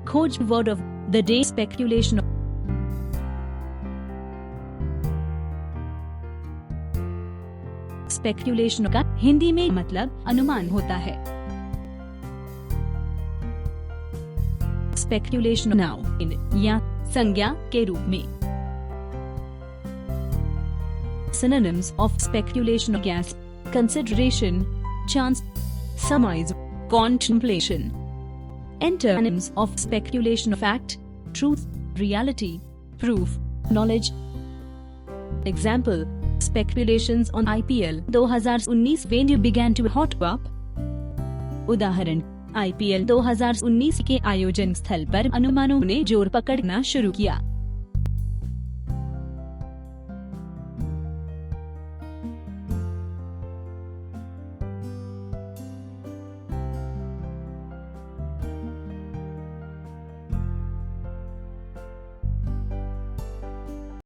खोज word of the day speculation. Speculation का हिंदी में मतलब अनुमान होता है। स्पेक्यूलेशन नाउन या संज्ञा के रूप में। Synonyms of speculation: guess, consideration, chance, surmise, contemplation. Antonyms of speculation: fact, truth, reality, proof, knowledge. Example: speculations on IPL 2019 venue began to hot up. उदाहरण: IPL 2019 के आयोजन स्थल पर अनुमानों ने जोर पकड़ना शुरू किया।